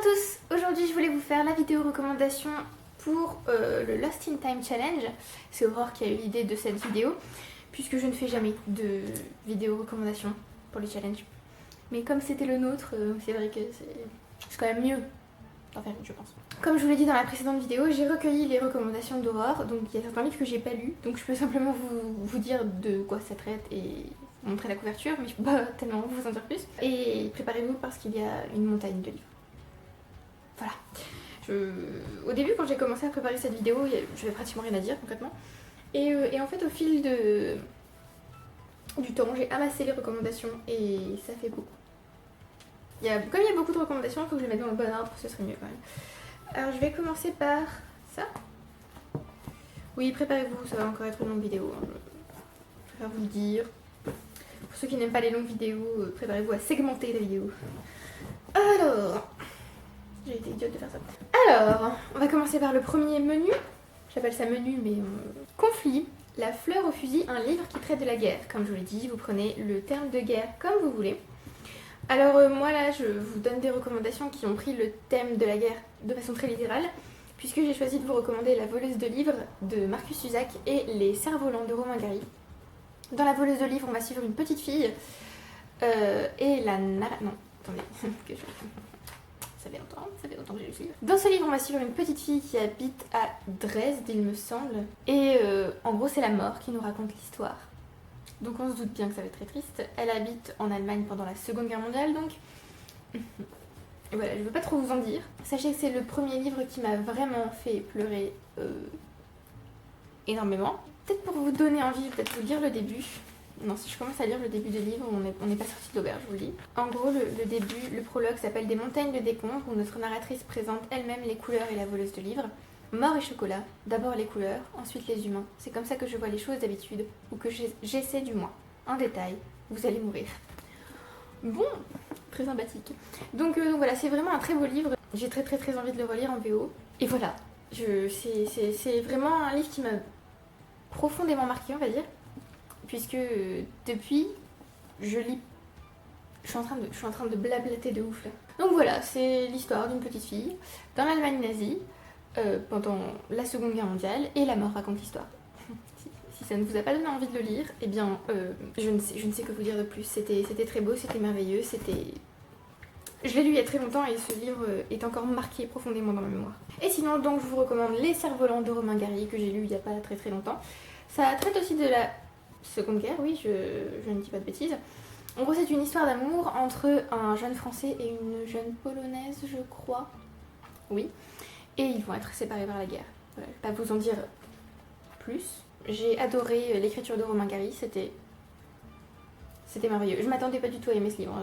Bonjour à tous, aujourd'hui je voulais vous faire la vidéo recommandation pour le Lost in Time Challenge. C'est Aurore qui a eu l'idée de cette vidéo, puisque je ne fais jamais de vidéo recommandation pour les challenges. Mais comme c'était le nôtre, c'est vrai que c'est quand même mieux d'en faire une, je pense. Comme je vous l'ai dit dans la précédente vidéo, j'ai recueilli les recommandations d'Aurore, donc il y a certains livres que j'ai pas lus, donc je peux simplement vous dire de quoi ça traite et montrer la couverture, mais je peux pas tellement vous en dire plus. Et préparez-vous parce qu'il y a une montagne de livres. Voilà. Au début, quand j'ai commencé à préparer cette vidéo, j'avais pratiquement rien à dire concrètement. Et en fait, au fil du temps, j'ai amassé les recommandations et ça fait beaucoup. Comme il y a beaucoup de recommandations, il faut que je les mette dans le bon ordre, ce serait mieux quand même. Alors, je vais commencer par ça. Oui, préparez-vous, ça va encore être une longue vidéo. Hein. Je préfère vous le dire. Pour ceux qui n'aiment pas les longues vidéos, préparez-vous à segmenter la vidéo. Alors, j'ai été idiote de faire ça. Alors, on va commencer par le premier menu. J'appelle ça menu, mais conflit. La fleur au fusil, un livre qui traite de la guerre. Comme je vous l'ai dit, vous prenez le terme de guerre comme vous voulez. Alors moi là, je vous donne des recommandations qui ont pris le thème de la guerre de façon très littérale, puisque j'ai choisi de vous recommander La voleuse de livres de Marcus Zusak et Les cerfs-volants de Romain Gary. Dans La voleuse de livres, on va suivre une petite fille et la narratrice... Non, attendez, que je... Ça fait longtemps que j'ai lu ce livre. Dans ce livre, on va suivre une petite fille qui habite à Dresde, il me semble. Et en gros, c'est la mort qui nous raconte l'histoire. Donc on se doute bien que ça va être très triste. Elle habite en Allemagne pendant la Seconde Guerre mondiale, donc... Et voilà, je ne veux pas trop vous en dire. Sachez que c'est le premier livre qui m'a vraiment fait pleurer énormément. Peut-être pour vous donner envie, peut-être vous lire le début. Non, si je commence à lire le début du livre, on n'est pas sorti de l'auberge, je vous le dis. En gros, le début, le prologue s'appelle Des montagnes de décombres, où notre narratrice présente elle-même les couleurs et la voleuse de livres. Mort et chocolat, d'abord les couleurs, ensuite les humains. C'est comme ça que je vois les choses d'habitude, ou que j'essaie du moins. En détail, vous allez mourir. Bon, très sympathique. Donc voilà, c'est vraiment un très beau livre. J'ai très envie de le relire en VO. Et voilà, c'est vraiment un livre qui m'a profondément marqué, on va dire. Puisque depuis, je lis. Je suis en train de blablater de ouf là. Donc voilà, c'est l'histoire d'une petite fille dans l'Allemagne nazie pendant la Seconde Guerre mondiale et la mort raconte l'histoire. Si ça ne vous a pas donné envie de le lire, eh bien je ne sais que vous dire de plus. C'était très beau, c'était merveilleux, Je l'ai lu il y a très longtemps et ce livre est encore marqué profondément dans ma mémoire. Et sinon, donc je vous recommande Les cerfs-volants de Romain Gary que j'ai lu il y a pas très longtemps. Ça traite aussi de la Seconde Guerre, oui, je ne dis pas de bêtises. En gros, c'est une histoire d'amour entre un jeune Français et une jeune Polonaise, je crois. Oui. Et ils vont être séparés par la guerre. Voilà, je ne vais pas vous en dire plus. J'ai adoré l'écriture de Romain Gary, c'était merveilleux. Je m'attendais pas du tout à aimer ce livre.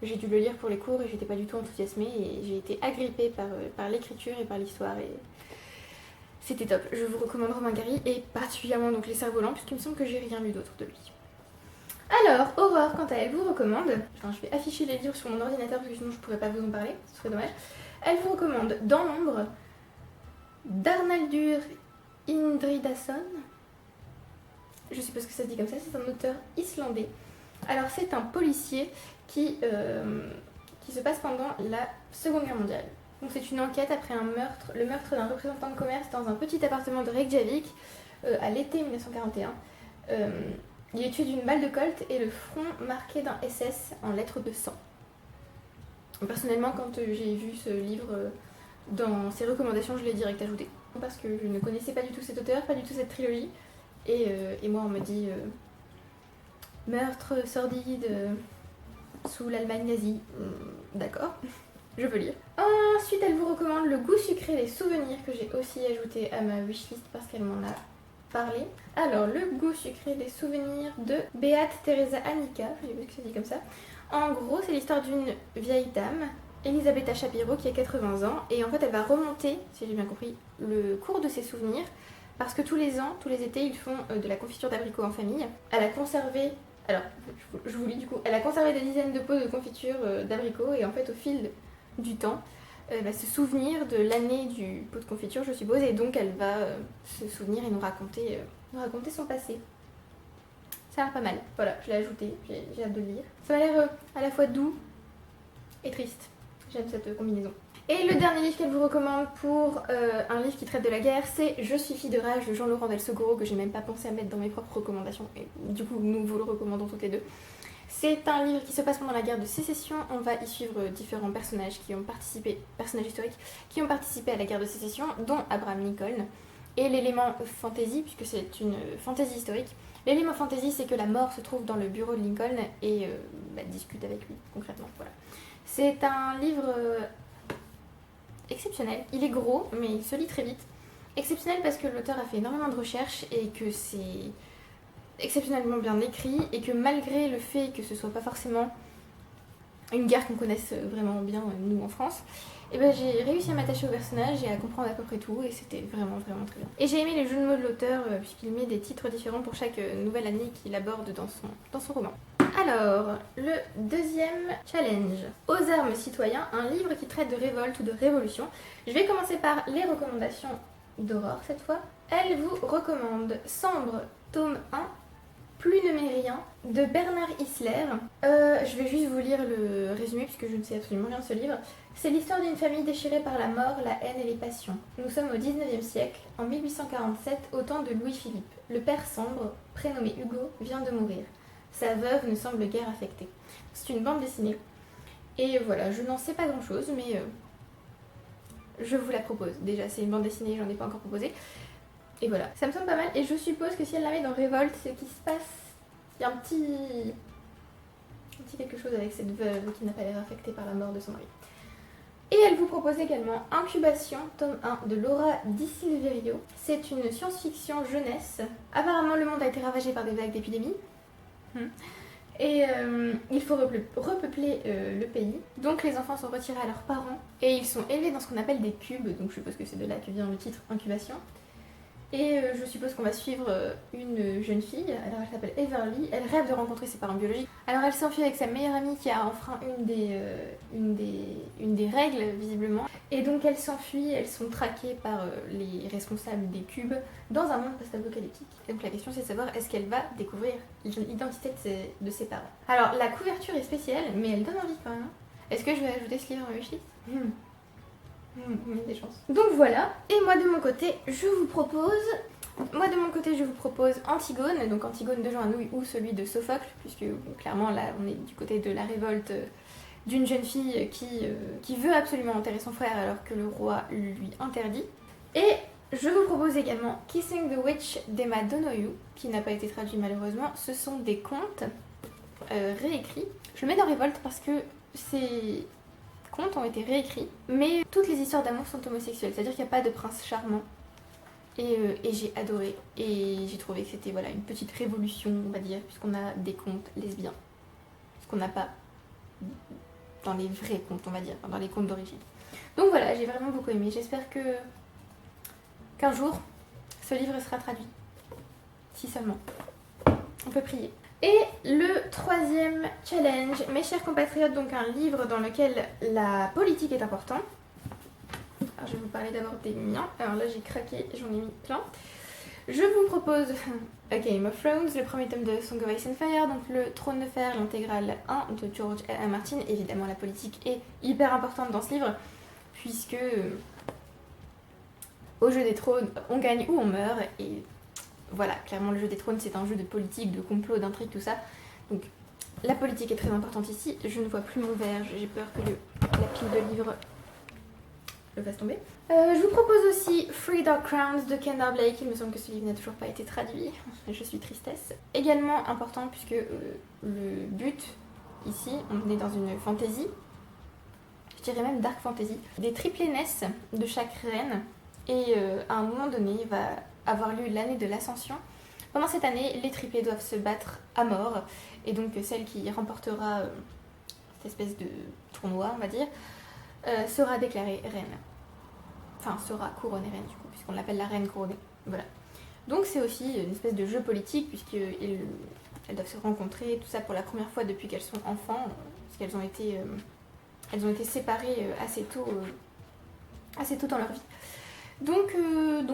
J'ai dû le lire pour les cours et j'étais pas du tout enthousiasmée et j'ai été agrippée par l'écriture et par l'histoire et c'était top. Je vous recommande Romain Gary et particulièrement donc Les cerfs-volants puisqu'il me semble que j'ai rien lu d'autre de lui. Alors, Aurore, quant à elle, vous recommande, enfin je vais afficher les livres sur mon ordinateur parce que sinon je pourrais pas vous en parler, ce serait dommage. Elle vous recommande Dans l'ombre d'Arnaldur Indridason. Je suppose que ça se dit comme ça, c'est un auteur islandais. Alors c'est un policier qui se passe pendant la Seconde Guerre mondiale. Donc c'est une enquête après le meurtre d'un représentant de commerce dans un petit appartement de Reykjavik à l'été 1941. Il est tué d'une balle de Colt et le front marqué d'un SS en lettres de sang. Personnellement, quand j'ai vu ce livre dans ses recommandations, je l'ai direct ajouté. Parce que je ne connaissais pas du tout cet auteur, pas du tout cette trilogie. Et moi, on me dit meurtre sordide sous l'Allemagne nazie. D'accord, je veux lire. Ensuite, elle vous recommande Le goût sucré des souvenirs que j'ai aussi ajouté à ma wishlist parce qu'elle m'en a parlé. Alors, Le goût sucré des souvenirs de Beate Teresa Annika, je sais pas ce que ça dit comme ça. En gros, c'est l'histoire d'une vieille dame, Elisabetta Shapiro, qui a 80 ans, et en fait, elle va remonter, si j'ai bien compris, le cours de ses souvenirs, parce que tous les ans, tous les étés, ils font de la confiture d'abricots en famille. Elle a conservé, alors, je vous lis du coup, elle a conservé des dizaines de pots de confiture d'abricots, et en fait, au fil du temps, va se souvenir de l'année du pot de confiture, je suppose, et donc elle va se souvenir et nous raconter son passé. Ça a l'air pas mal. Voilà, je l'ai ajouté, j'ai hâte de le lire. Ça m'a l'air à la fois doux et triste. J'aime cette combinaison. Et le dernier livre qu'elle vous recommande pour un livre qui traite de la guerre, c'est Je suis fille de rage de Jean-Laurent Del Socorro, que j'ai même pas pensé à mettre dans mes propres recommandations, et du coup nous vous le recommandons toutes les deux. C'est un livre qui se passe pendant la guerre de Sécession. On va y suivre différents personnages qui ont participé, personnages historiques, qui ont participé à la guerre de Sécession, dont Abraham Lincoln. Et l'élément fantasy, puisque c'est une fantasy historique, l'élément fantasy, c'est que la mort se trouve dans le bureau de Lincoln et discute avec lui, concrètement. Voilà. C'est un livre exceptionnel. Il est gros, mais il se lit très vite. Exceptionnel parce que l'auteur a fait énormément de recherches et que c'est exceptionnellement bien écrit, et que malgré le fait que ce soit pas forcément une guerre qu'on connaisse vraiment bien, nous, en France, et ben j'ai réussi à m'attacher au personnage et à comprendre à peu près tout, et c'était vraiment vraiment très bien. Et j'ai aimé les jeux de mots de l'auteur, puisqu'il met des titres différents pour chaque nouvelle année qu'il aborde dans son roman. Alors, le deuxième challenge. Aux armes citoyens, un livre qui traite de révolte ou de révolution. Je vais commencer par les recommandations d'Aurore cette fois. Elle vous recommande Sambre, tome 1, Plus ne m'est rien, de Bernard Isler. Je vais juste vous lire le résumé puisque je ne sais absolument rien de ce livre. C'est l'histoire d'une famille déchirée par la mort, la haine et les passions. Nous sommes au 19e siècle, en 1847, au temps de Louis-Philippe. Le père Sambre, prénommé Hugo, vient de mourir. Sa veuve ne semble guère affectée. C'est une bande dessinée. Et voilà, je n'en sais pas grand chose, mais je vous la propose. Déjà, c'est une bande dessinée, j'en ai pas encore proposé. Et voilà, ça me semble pas mal. Et je suppose que si elle la met dans Révolte, c'est qu'il se passe... Il y a un petit quelque chose avec cette veuve qui n'a pas l'air affectée par la mort de son mari. Et elle vous propose également Incubation, tome 1 de Laura Di Silverio. C'est une science-fiction jeunesse. Apparemment, le monde a été ravagé par des vagues d'épidémie. Et il faut repeupler le pays. Donc les enfants sont retirés à leurs parents et ils sont élevés dans ce qu'on appelle des cubes. Donc je suppose que c'est de là que vient le titre Incubation. Et je suppose qu'on va suivre une jeune fille, alors elle s'appelle Everly, elle rêve de rencontrer ses parents biologiques. Alors elle s'enfuit avec sa meilleure amie qui a enfreint une des règles visiblement. Et donc elles s'enfuient, elles sont traquées par les responsables des cubes dans un monde post-apocalyptique. Et donc la question c'est de savoir est-ce qu'elle va découvrir l'identité de ses parents. Alors la couverture est spéciale mais elle donne envie quand même. Est-ce que je vais ajouter ce livre à ma wishlist ? Des chances. Donc voilà, et moi de mon côté je vous propose Antigone, donc Antigone de Jean Anouilh ou celui de Sophocle, puisque bon, clairement là on est du côté de la révolte d'une jeune fille qui veut absolument enterrer son frère alors que le roi lui interdit. Et je vous propose également Kissing the Witch d'Emma Donoghue, qui n'a pas été traduit malheureusement. Ce sont des contes réécrits. Je le mets dans Révolte parce que ces contes ont été réécrits, mais toutes les histoires d'amour sont homosexuelles, c'est-à-dire qu'il n'y a pas de prince charmant. Et j'ai adoré, et j'ai trouvé que c'était voilà, une petite révolution, on va dire, puisqu'on a des contes lesbiens. Ce qu'on n'a pas dans les vrais contes, on va dire, dans les contes d'origine. Donc voilà, j'ai vraiment beaucoup aimé. J'espère qu'un jour, ce livre sera traduit. Si seulement. On peut prier. Et le troisième challenge, mes chers compatriotes, donc un livre dans lequel la politique est importante. Alors je vais vous parler d'abord des miens. Alors là j'ai craqué, j'en ai mis plein. Je vous propose A Game of Thrones, le premier tome de Song of Ice and Fire, donc le Trône de Fer, l'intégrale 1 de George R. R. Martin. Évidemment la politique est hyper importante dans ce livre, puisque au jeu des trônes, on gagne ou on meurt, et voilà, clairement le jeu des trônes c'est un jeu de politique, de complot, d'intrigue, tout ça. Donc la politique est très importante ici. Je ne vois plus mon verre, j'ai peur que la pile de livres le fasse tomber. Je vous propose aussi Three Dark Crowns de Kendra Blake. Il me semble que ce livre n'a toujours pas été traduit. Je suis tristesse. Également important puisque le but ici, on est dans une fantasy, je dirais même dark fantasy, des triplés naissent de chaque reine et à un moment donné va avoir lieu l'année de l'ascension. Pendant cette année, les triplés doivent se battre à mort et donc celle qui remportera cette espèce de tournoi, on va dire, sera déclarée reine. Enfin, sera couronnée reine du coup, puisqu'on l'appelle la reine couronnée. Voilà. Donc c'est aussi une espèce de jeu politique, puisqu'elles doivent se rencontrer, tout ça pour la première fois depuis qu'elles sont enfants, parce qu'elles ont été séparées assez tôt dans leur vie. Donc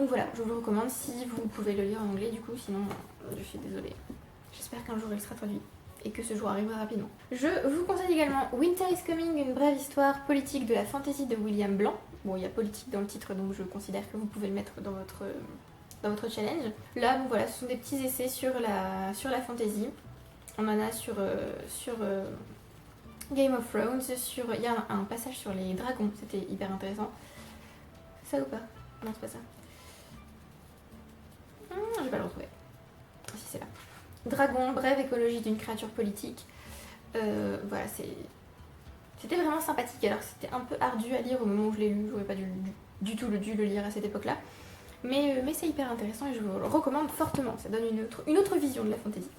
voilà, je vous le recommande si vous pouvez le lire en anglais du coup, sinon je suis désolée. J'espère qu'un jour il sera traduit. et que ce jour arrivera rapidement. Je vous conseille également Winter is Coming, une brève histoire politique de la fantasy de William Blanc. Bon, il y a politique dans le titre, donc je considère que vous pouvez le mettre dans votre challenge. Là, bon voilà, ce sont des petits essais sur la fantasy. On en a sur Game of Thrones, il y a un passage sur les dragons, c'était hyper intéressant. Ça ou pas? Non, c'est pas ça. Je vais pas le retrouver. Si, c'est là. Dragon, brève écologie d'une créature politique. Voilà, c'était vraiment sympathique. Alors c'était un peu ardu à lire au moment où je l'ai lu. J'aurais pas du tout dû le lire à cette époque-là. Mais c'est hyper intéressant et je vous le recommande fortement. Ça donne une autre vision de la fantasy.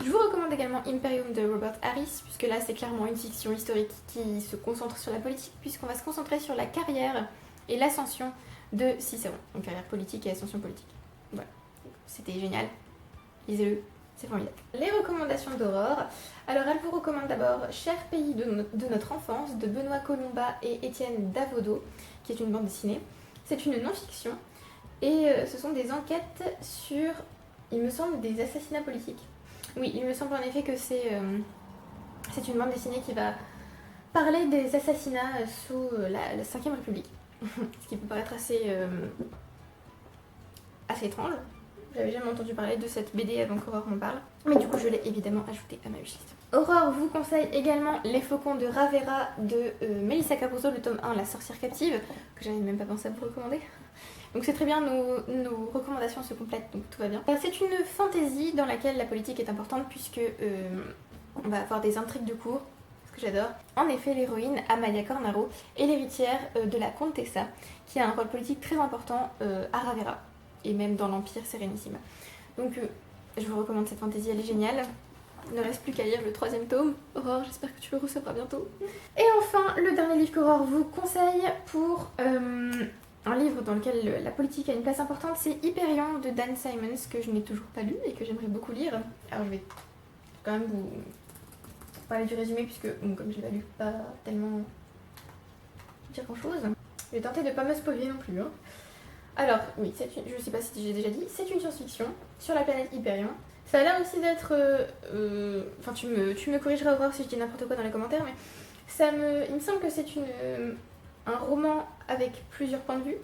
Je vous recommande également Imperium de Robert Harris, puisque là c'est clairement une fiction historique qui se concentre sur la politique, puisqu'on va se concentrer sur la carrière et l'ascension de Cicéron. Donc carrière politique et ascension politique. Voilà. C'était génial. Lisez-le. C'est formidable. Les recommandations d'Aurore. Alors elle vous recommande d'abord Cher pays de notre enfance de Benoît Colombat et Étienne Davodo, qui est une bande dessinée. C'est une non-fiction et ce sont des enquêtes sur, il me semble, des assassinats politiques. Oui, il me semble en effet que c'est une bande dessinée qui va parler des assassinats sous la 5ème République. Ce qui peut paraître assez étrange. J'avais jamais entendu parler de cette BD avant qu'Aurore m'en parle. Mais du coup, je l'ai évidemment ajoutée à ma wishlist. Aurore vous conseille également Les Faucons de Ravera de Melissa Capuzzo, le tome 1, La sorcière captive, que j'avais même pas pensé à vous recommander. Donc c'est très bien, nos recommandations se complètent, donc tout va bien. C'est une fantaisie dans laquelle la politique est importante puisque on va avoir des intrigues de cour, ce que j'adore. En effet, l'héroïne, Amaya Cornaro, est l'héritière de la Contessa, qui a un rôle politique très important à Ravera, et même dans l'Empire Sérénissime. Donc je vous recommande cette fantaisie, elle est géniale. Il ne reste plus qu'à lire le 3e tome. Aurore, j'espère que tu le recevras bientôt. Et enfin, le dernier livre qu'Aurore vous conseille pour un livre dans lequel la politique a une place importante, c'est Hyperion de Dan Simmons, que je n'ai toujours pas lu et que j'aimerais beaucoup lire. Alors je vais quand même vous parler du résumé puisque, bon, comme je l'ai pas lu, pas tellement dire grand chose. Je vais tenter de ne pas me spoiler non plus. Hein. Alors, oui, je ne sais pas si j'ai déjà dit, c'est une science-fiction sur la planète Hyperion. Ça a l'air aussi d'être... Enfin, tu me corrigeras, Aurore, si je dis n'importe quoi dans les commentaires, mais il me semble que c'est un roman avec plusieurs points de vue,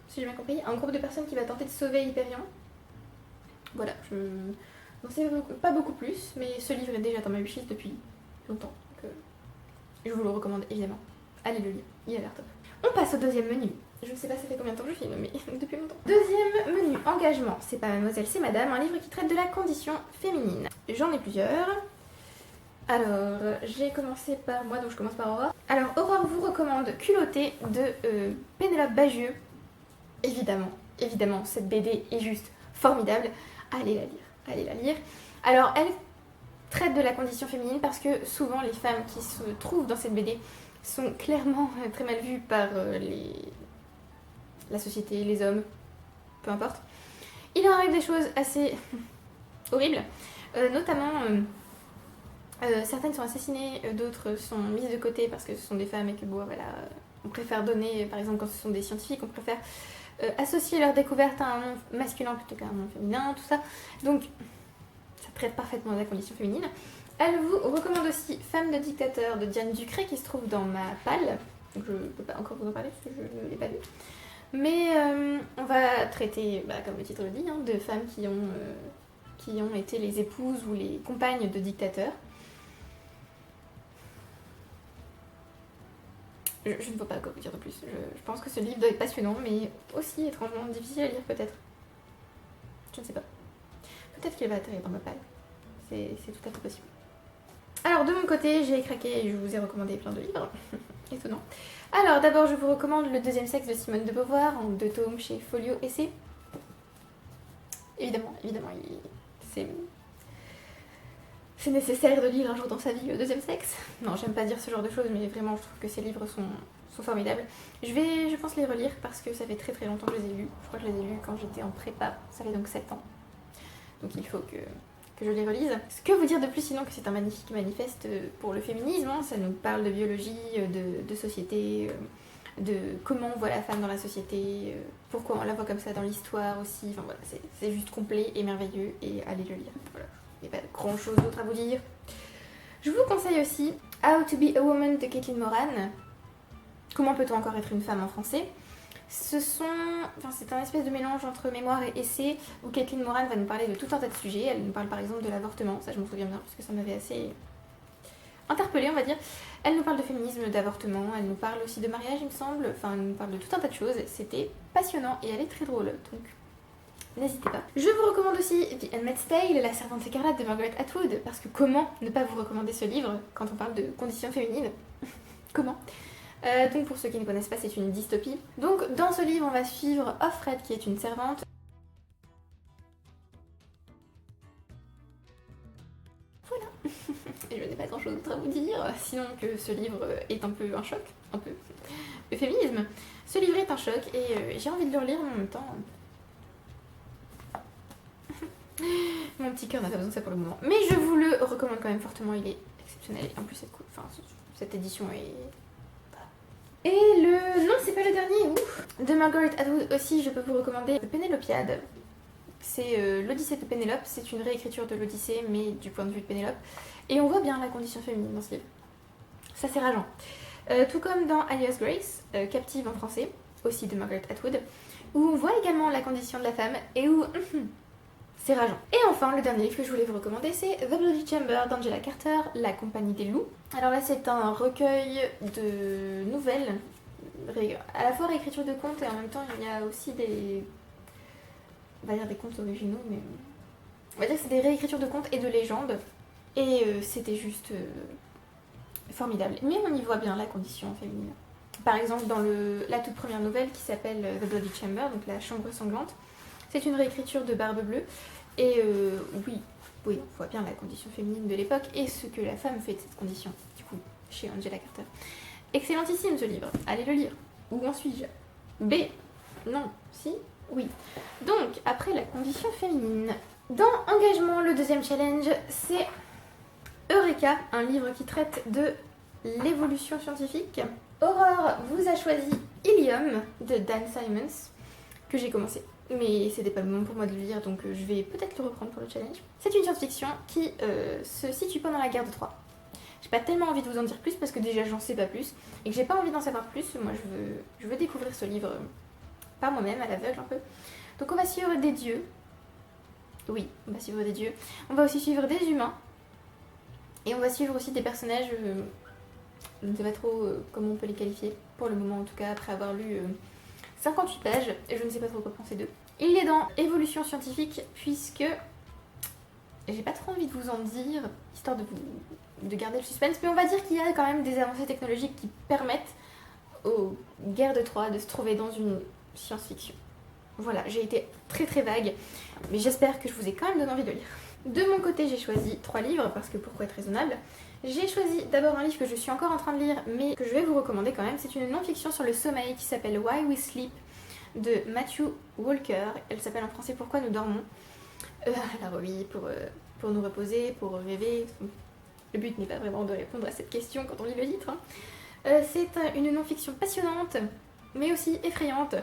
si j'ai bien compris. Un groupe de personnes qui va tenter de sauver Hyperion. Voilà, je n'en sais pas beaucoup plus, mais ce livre est déjà dans ma wishlist depuis longtemps. Donc, je vous le recommande évidemment. Allez le lire, il a l'air top. On passe au deuxième menu. Je ne sais pas ça fait combien de temps que je filme, mais depuis longtemps. Deuxième menu, engagement. C'est pas Mademoiselle, c'est Madame, un livre qui traite de la condition féminine. J'en ai plusieurs. Alors, j'ai commencé par moi, donc je commence par Aurore. Alors, Aurore vous recommande Culotté de Pénélope Bagieux. Évidemment, cette BD est juste formidable. Allez la lire. Alors, elle traite de la condition féminine parce que souvent les femmes qui se trouvent dans cette BD sont clairement très mal vues par la société, les hommes, peu importe. Il en arrive des choses assez horribles, notamment certaines sont assassinées, d'autres sont mises de côté parce que ce sont des femmes et que bon, voilà, on préfère donner, par exemple quand ce sont des scientifiques, on préfère associer leur découverte à un nom masculin plutôt qu'à un nom féminin, tout ça. Donc ça traite parfaitement de la condition féminine. Elle vous recommande aussi Femme de dictateur de Diane Ducré qui se trouve dans ma palle. Donc je ne peux pas encore vous en parler parce que je ne l'ai pas lu. Mais on va traiter, comme le titre le dit, hein, de femmes qui ont été les épouses ou les compagnes de dictateurs. Je ne peux pas quoi vous dire de plus. Je pense que ce livre doit être passionnant, mais aussi étrangement difficile à lire peut-être. Je ne sais pas. Peut-être qu'il va atterrir dans ma palle. C'est tout à fait possible. Alors de mon côté, j'ai craqué et je vous ai recommandé plein de livres. Étonnant. Alors d'abord, je vous recommande Le deuxième sexe de Simone de Beauvoir en 2 tomes chez Folio Essai. Évidemment, c'est nécessaire de lire un jour dans sa vie Le deuxième sexe. Non, j'aime pas dire ce genre de choses, mais vraiment, je trouve que ces livres sont formidables. Je pense les relire parce que ça fait très longtemps que je les ai lus. Je crois que je les ai lus quand j'étais en prépa, ça fait donc 7 ans. Donc il faut que je les relise. Ce que vous dire de plus sinon que c'est un magnifique manifeste pour le féminisme, hein. Ça nous parle de biologie, de société, de comment on voit la femme dans la société, pourquoi on la voit comme ça dans l'histoire aussi. Enfin voilà, c'est juste complet et merveilleux et allez le lire. Voilà. Il n'y a pas grand chose d'autre à vous dire. Je vous conseille aussi How to be a Woman de Caitlin Moran. Comment peut-on encore être une femme en français? C'est un espèce de mélange entre mémoire et essai où Caitlin Moran va nous parler de tout un tas de sujets. Elle nous parle par exemple de l'avortement, ça je m'en souviens bien parce que ça m'avait assez interpellée on va dire. Elle nous parle de féminisme, d'avortement, elle nous parle aussi de mariage il me semble, enfin elle nous parle de tout un tas de choses. C'était passionnant et elle est très drôle donc n'hésitez pas. Je vous recommande aussi The Handmaid's Tale, La Servante écarlate de Margaret Atwood, parce que comment ne pas vous recommander ce livre quand on parle de conditions féminines? Comment? Donc pour ceux qui ne connaissent pas, c'est une dystopie. Donc dans ce livre, on va suivre Offred qui est une servante. Voilà. Et je n'ai pas grand chose d'autre à vous dire, sinon que ce livre est un peu un choc, un peu. Le féminisme. Ce livre est un choc et j'ai envie de le relire en même temps. Mon petit cœur n'a pas besoin de ça pour le moment. Mais je vous le recommande quand même fortement, il est exceptionnel. Et en plus, cette édition est... Et non, c'est pas le dernier, ouf. De Margaret Atwood aussi, je peux vous recommander Pénélopiade. C'est l'Odyssée de Pénélope, c'est une réécriture de l'Odyssée, mais du point de vue de Pénélope. Et on voit bien la condition féminine dans ce livre. Ça, c'est rageant. Tout comme dans Alias Grace, Captive en français, aussi de Margaret Atwood, où on voit également la condition de la femme et où... c'est rageant. Et enfin, le dernier livre que je voulais vous recommander, c'est The Bloody Chamber d'Angela Carter, La Compagnie des Loups. Alors là, c'est un recueil de nouvelles, à la fois réécriture de contes et en même temps, il y a aussi des... on va dire des contes originaux, mais... on va dire que c'est des réécritures de contes et de légendes. Et c'était juste formidable. Mais on y voit bien la condition féminine. Par exemple, dans la toute première nouvelle qui s'appelle The Bloody Chamber, donc La Chambre sanglante, c'est une réécriture de Barbe Bleue. Et oui, on voit bien la condition féminine de l'époque et ce que la femme fait de cette condition, du coup, chez Angela Carter. Excellentissime ce livre, allez le lire. Où en suis-je? B. Non. Si? Oui. Donc, après la condition féminine. Dans Engagement, le deuxième challenge, c'est Eureka, un livre qui traite de l'évolution scientifique. Aurore vous a choisi Ilium de Dan Simons, que j'ai commencé. Mais c'était pas le moment pour moi de le lire, donc je vais peut-être le reprendre pour le challenge. C'est une science-fiction qui se situe pendant la guerre de Troie. J'ai pas tellement envie de vous en dire plus parce que déjà j'en sais pas plus et que j'ai pas envie d'en savoir plus. Moi je veux découvrir ce livre par moi-même, à l'aveugle un peu. Donc on va suivre des dieux. Oui, on va suivre des dieux. On va aussi suivre des humains. Et on va suivre aussi des personnages, je ne sais pas trop comment on peut les qualifier, pour le moment en tout cas, après avoir lu 58 pages, et je ne sais pas trop quoi penser d'eux. Il est dans Évolution scientifique, puisque j'ai pas trop envie de vous en dire, histoire de garder le suspense, mais on va dire qu'il y a quand même des avancées technologiques qui permettent aux guerres de Troie de se trouver dans une science-fiction. Voilà, j'ai été très très vague, mais j'espère que je vous ai quand même donné envie de lire. De mon côté, j'ai choisi 3 livres, parce que pourquoi être raisonnable? J'ai choisi d'abord un livre que je suis encore en train de lire, mais que je vais vous recommander quand même. C'est une non-fiction sur le sommeil qui s'appelle Why We Sleep de Matthew Walker. Elle s'appelle en français Pourquoi nous dormons. Alors oui, pour nous reposer, pour rêver. Le but n'est pas vraiment de répondre à cette question quand on lit le titre. C'est une non-fiction passionnante, mais aussi effrayante.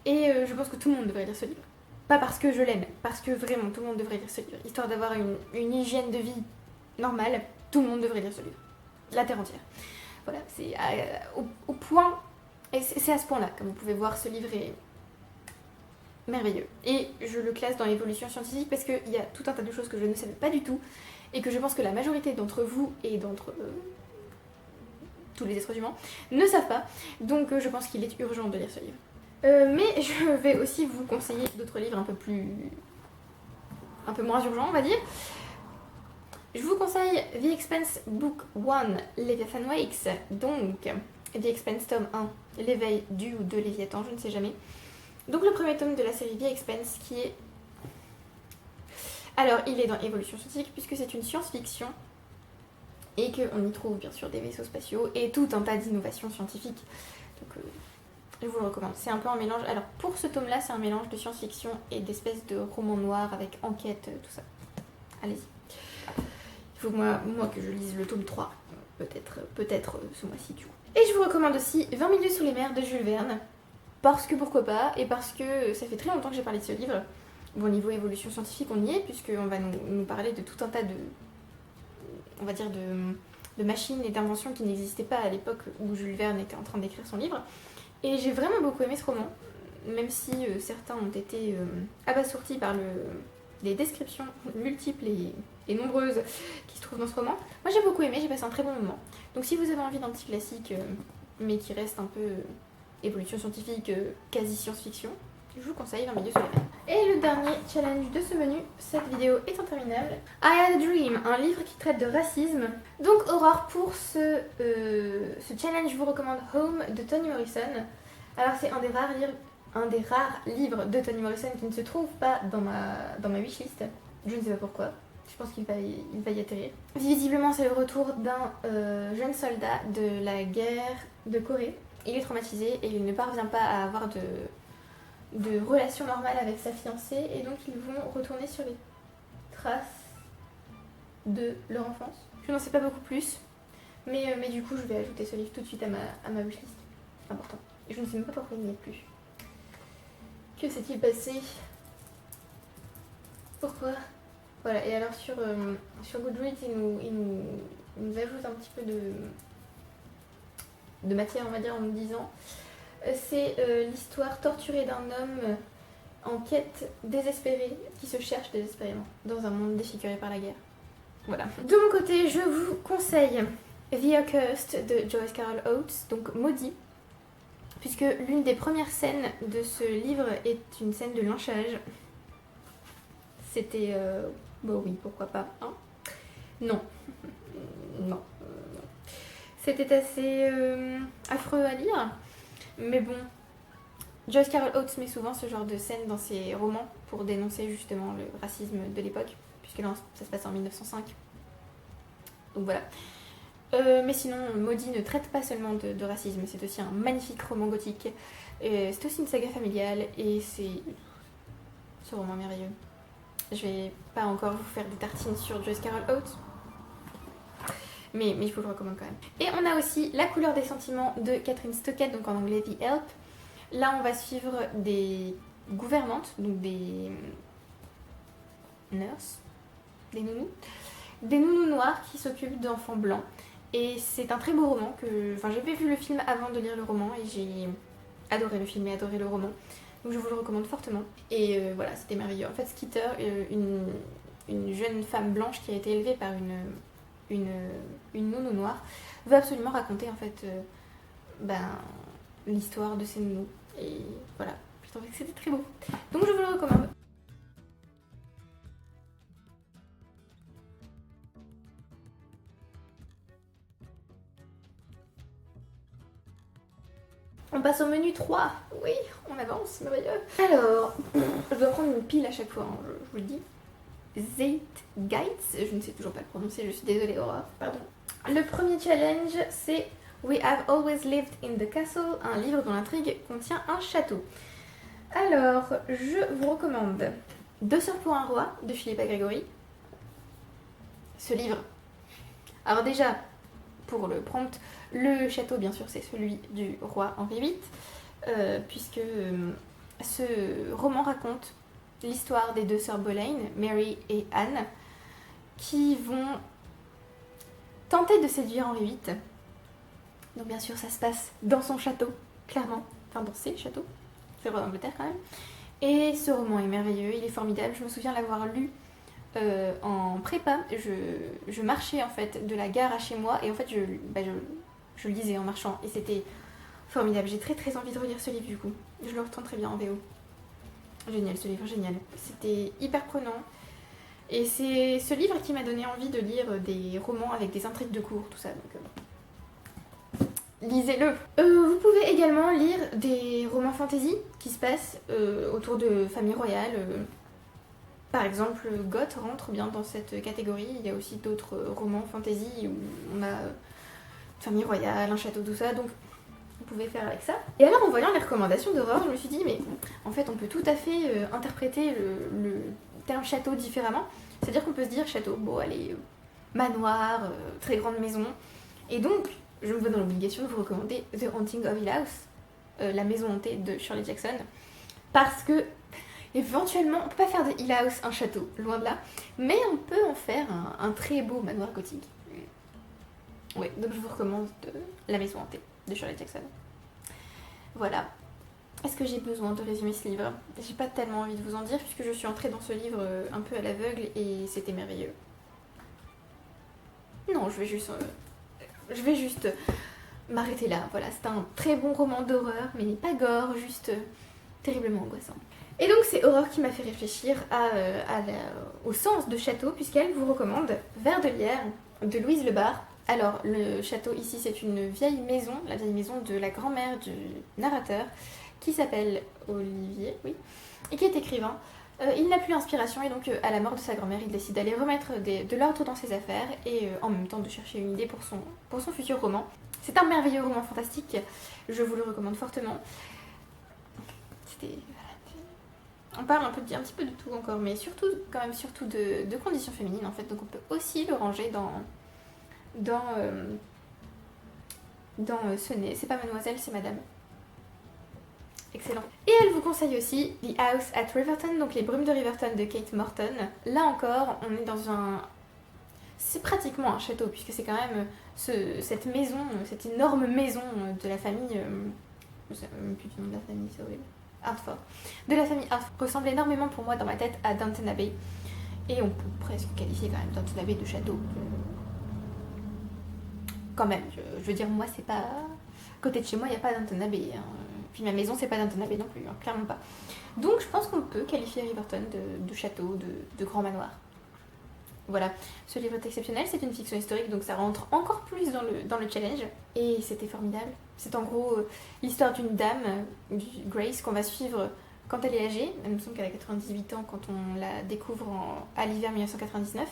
Et je pense que tout le monde devrait lire ce livre. Pas parce que je l'aime, parce que vraiment tout le monde devrait lire ce livre. Histoire d'avoir une hygiène de vie normale, tout le monde devrait lire ce livre. La terre entière. Voilà, c'est au point, et c'est à ce point-là, comme vous pouvez voir, ce livre est merveilleux. Et je le classe dans l'évolution scientifique parce qu'il y a tout un tas de choses que je ne savais pas du tout, et que je pense que la majorité d'entre vous et d'entre tous les êtres humains ne savent pas. Donc je pense qu'il est urgent de lire ce livre. Mais je vais aussi vous conseiller d'autres livres un peu moins urgents, on va dire. Je vous conseille The Expanse Book 1, Leviathan Wakes, donc The Expanse tome 1, l'éveil du ou de Léviathan, je ne sais jamais. Donc le premier tome de la série The Expanse qui est... Alors il est dans Évolution scientifique puisque c'est une science-fiction et qu'on y trouve bien sûr des vaisseaux spatiaux et tout un tas d'innovations scientifiques. Donc je vous le recommande. C'est un peu un mélange... Alors pour ce tome-là, c'est un mélange de science-fiction et d'espèces de romans noirs avec enquête, tout ça. Allez-y. Il faut moi que je lise le tome 3, peut-être ce mois-ci du coup. Et je vous recommande aussi 20 milieux sous les mers de Jules Verne, parce que pourquoi pas, et parce que ça fait très longtemps que j'ai parlé de ce livre. Bon, niveau évolution scientifique, on y est, puisqu'on va nous parler de tout un tas on va dire, de machines et d'inventions qui n'existaient pas à l'époque où Jules Verne était en train d'écrire son livre. Et j'ai vraiment beaucoup aimé ce roman, même si certains ont été abasourdis par les descriptions multiples et nombreuses qui se trouvent dans ce roman. Moi j'ai beaucoup aimé, j'ai passé un très bon moment. Donc si vous avez envie d'un petit classique, mais qui reste un peu évolution scientifique, quasi science-fiction, je vous conseille 20 milieux sur les mers. Et le dernier challenge de ce menu, cette vidéo est interminable. I Had a Dream, un livre qui traite de racisme. Donc Aurore, pour ce challenge, je vous recommande Home de Toni Morrison. Alors c'est un des rares livres de Toni Morrison qui ne se trouve pas dans ma wishlist. Je ne sais pas pourquoi. Je pense qu'il va y atterrir. Visiblement, c'est le retour d'un jeune soldat de la guerre de Corée. Il est traumatisé et il ne parvient pas à avoir de relation normale avec sa fiancée, et donc ils vont retourner sur les traces de leur enfance. Je n'en sais pas beaucoup plus, mais du coup je vais ajouter ce livre tout de suite à ma wishlist. C'est important. Et je ne sais même pas pourquoi il n'y est plus. Que s'est-il passé? Pourquoi? Voilà, et alors sur Goodreads, il nous ajoute un petit peu de matière, on va dire, en nous disant c'est l'histoire torturée d'un homme en quête désespérée qui se cherche désespérément dans un monde défiguré par la guerre. Voilà. De mon côté, je vous conseille The Accursed de Joyce Carol Oates, donc Maudit, puisque l'une des premières scènes de ce livre est une scène de lynchage. C'était... bon oui, pourquoi pas, hein? Non. Non. C'était assez affreux à lire. Mais bon, Joyce Carol Oates met souvent ce genre de scène dans ses romans pour dénoncer justement le racisme de l'époque, puisque là ça se passe en 1905. Donc voilà. Mais sinon, Maudit ne traite pas seulement de racisme, c'est aussi un magnifique roman gothique. C'est aussi une saga familiale et c'est ce roman merveilleux. Je vais pas encore vous faire des tartines sur Joyce Carol Oates, mais je vous le recommande quand même. Et on a aussi La couleur des sentiments de Catherine Stockett, donc en anglais The Help. Là, on va suivre des gouvernantes, donc des nurses, des nounous noirs qui s'occupent d'enfants blancs. Et c'est un très beau roman j'avais vu le film avant de lire le roman et j'ai adoré le film et adoré le roman. Donc je vous le recommande fortement. Et voilà, c'était merveilleux. En fait, Skeeter, une jeune femme blanche qui a été élevée par une nounou noire, veut absolument raconter en fait l'histoire de ces nounous. Et voilà, je trouvais que c'était très beau. Donc je vous le recommande. On passe au menu 3. Oui, on avance, merveilleux. Alors, je dois prendre une pile à chaque fois, hein, je vous le dis. Zeitgeist, je ne sais toujours pas le prononcer, je suis désolée, Aurore, pardon. Le premier challenge, c'est We Have Always Lived in the Castle, un livre dont l'intrigue contient un château. Alors, je vous recommande Deux sœurs pour un roi de Philippa Gregory. Ce livre. Alors déjà, pour le prompt, le château, bien sûr, c'est celui du roi Henri VIII, puisque ce roman raconte l'histoire des deux sœurs Boleyn, Mary et Anne, qui vont tenter de séduire Henri VIII. Donc bien sûr, ça se passe dans son château, clairement. Enfin, dans ses châteaux. C'est le roi d'Angleterre quand même. Et ce roman est merveilleux, il est formidable. Je me souviens l'avoir lu en prépa. Je marchais en fait de la gare à chez moi et en fait je lisais en marchant et c'était formidable. J'ai très très envie de relire ce livre du coup. Je le retourne très bien en VO. Génial ce livre, génial. C'était hyper prenant. Et c'est ce livre qui m'a donné envie de lire des romans avec des intrigues de cour, tout ça. Donc, lisez-le. Vous pouvez également lire des romans fantasy qui se passent autour de familles royales. Par exemple, Goth rentre bien dans cette catégorie. Il y a aussi d'autres romans fantasy où on a famille royale, un château, tout ça. Donc, vous pouvez faire avec ça. Et alors, en voyant les recommandations d'Aurore, je me suis dit, mais en fait, on peut tout à fait interpréter le terme château différemment. C'est-à-dire qu'on peut se dire château, bon, allez, manoir, très grande maison. Et donc, je me vois dans l'obligation de vous recommander The Haunting of Hill House, la maison hantée de Shirley Jackson. Parce que, éventuellement, on peut pas faire de Hill House un château, loin de là. Mais on peut en faire un très beau manoir gothique. Oui, donc je vous recommande La Maison Hantée de Shirley Jackson. Voilà. Est-ce que j'ai besoin de résumer ce livre? J'ai pas tellement envie de vous en dire puisque je suis entrée dans ce livre un peu à l'aveugle et c'était merveilleux. Non, je vais juste m'arrêter là. Voilà, c'est un très bon roman d'horreur, mais pas gore, juste terriblement angoissant. Et donc c'est Aurore qui m'a fait réfléchir au sens de château, puisqu'elle vous recommande Vers de Lierre de Louise Lebarre. Alors le château ici c'est une vieille maison, la vieille maison de la grand-mère du narrateur, qui s'appelle Olivier, oui, et qui est écrivain. Il n'a plus l'inspiration et donc à la mort de sa grand-mère, il décide d'aller remettre de l'ordre dans ses affaires et en même temps de chercher une idée pour son futur roman. C'est un merveilleux roman fantastique, je vous le recommande fortement. On parle un petit peu de tout encore, mais surtout de conditions féminines en fait, donc on peut aussi le ranger dans ce nez. C'est pas mademoiselle, c'est madame. Excellent. Et elle vous conseille aussi The House at Riverton, donc Les Brumes de Riverton de Kate Morton. Là encore, on est dans c'est pratiquement un château, puisque c'est quand même cette maison, cette énorme maison de la famille... je sais même plus du nom de la famille, c'est horrible. Hartford. De la famille Hartford. Ressemble énormément pour moi dans ma tête à Downton Abbey. Et on peut presque qualifier quand même Downton Abbey de château. Quand même, je veux dire, moi c'est pas... À côté de chez moi, il n'y a pas Downton Abbey. Hein. Puis ma maison, c'est pas Downton Abbey non plus, hein, clairement pas. Donc je pense qu'on peut qualifier Riverton de château, de grand manoir. Voilà, ce livre est exceptionnel, c'est une fiction historique, donc ça rentre encore plus dans le challenge. Et c'était formidable. C'est en gros l'histoire d'une dame, Grace, qu'on va suivre quand elle est âgée. Il me semble qu'elle a 98 ans quand on la découvre à l'hiver 1999.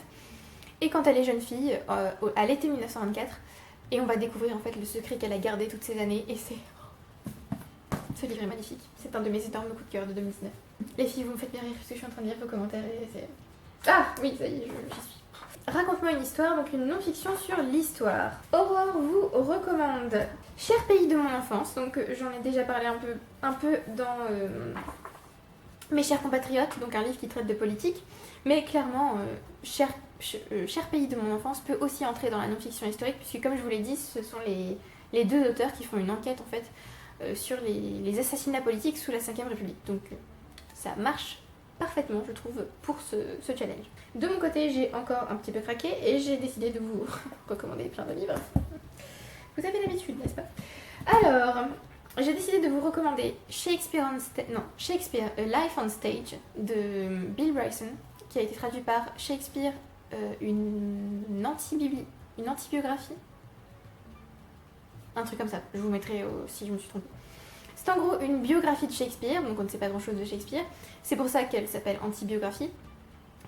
Et quand elle est jeune fille, à l'été 1924. Et on va découvrir en fait le secret qu'elle a gardé toutes ces années. Et ce livre est magnifique. C'est un de mes énormes coups de cœur de 2019. Les filles, vous me faites bien rire parce que je suis en train de lire vos commentaires et c'est... Ah oui, ça y est, j'y suis. Raconte-moi une histoire, donc une non-fiction sur l'histoire. Aurore vous recommande Cher pays de mon enfance, donc j'en ai déjà parlé un peu dans Mes chers compatriotes, donc un livre qui traite de politique, mais clairement Cher pays de mon enfance peut aussi entrer dans la non-fiction historique, puisque comme je vous l'ai dit, ce sont les deux auteurs qui font une enquête en fait sur les assassinats politiques sous la Ve République. Donc ça marche parfaitement, je trouve, pour ce challenge. De mon côté, j'ai encore un petit peu craqué et j'ai décidé de vous recommander plein de livres. Vous avez l'habitude, n'est-ce pas? Alors, j'ai décidé de vous recommander Shakespeare Life on Stage de Bill Bryson, qui a été traduit par Shakespeare, une antibiographie. Un truc comme ça, je vous mettrai si je me suis trompée. C'est en gros une biographie de Shakespeare, donc on ne sait pas grand chose de Shakespeare. C'est pour ça qu'elle s'appelle antibiographie,